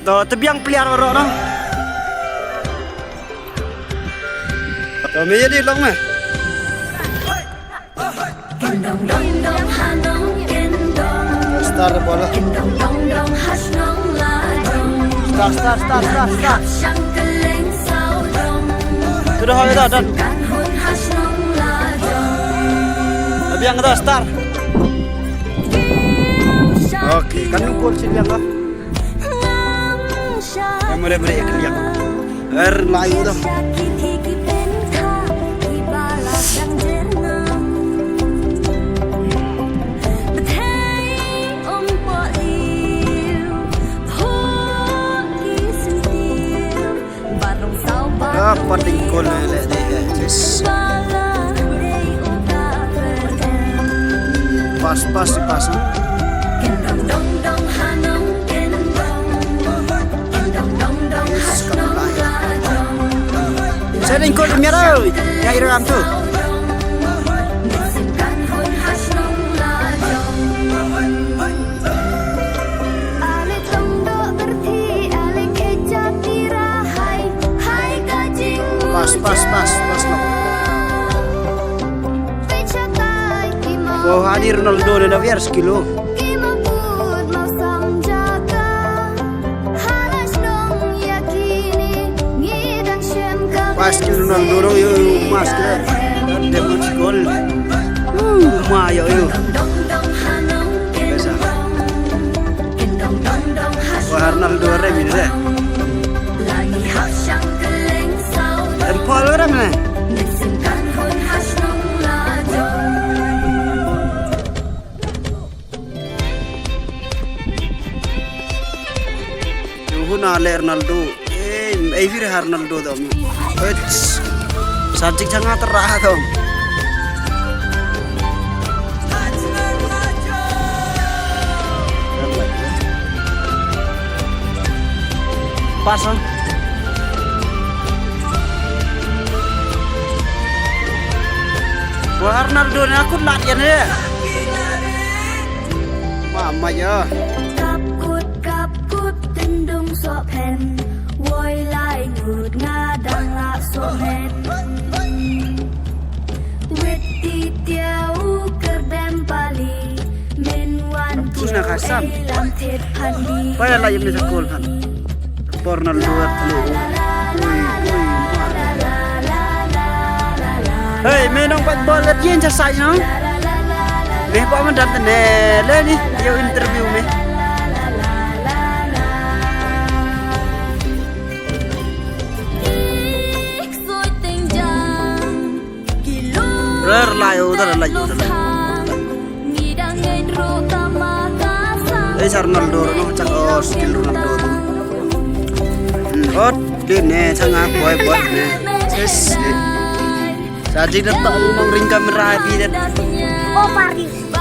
Tuh, tebiang pelihara orang no. Tuh, meja di long mah. Start bola. Start. Sudah hari dah dan. Tebiang dah start. Oke, kan ukur sini yang lah. Yang mulai ikan yang. Layu dah. Pating kol le just pas saya lingkod merah ya iram tu pas lo. Oh, hadir Ronaldo dan Javier sekilo. Pas Ronaldo yo mas kira dan debut gol. Mayo yo. Biasa. Wah, Ronaldo remi deh. Empol orang mana? Yuhuna le Ronaldo. Evir Ronaldo dom. Sajik sangat terah dom. Pasang. Wah, Ronaldo ni aku nak dia ni. Mama ya. Kapkut tendung sok pen, woi lai ngut ngadang lak sok pen. Wet tiau kerdem pali, menwan Pusna kasam. lantit pandi. Payah lah yang bisa gol kan. Ronaldo tu. Hey, menong pat bola yen jasai no. Meh pa man dan le ni, yo interview meh. Layu. Ronaldo no cak skill Ronaldo. Dene sangat boy ne. Yes. Sajid datang nong ring kamera di dan. Oh, Paris.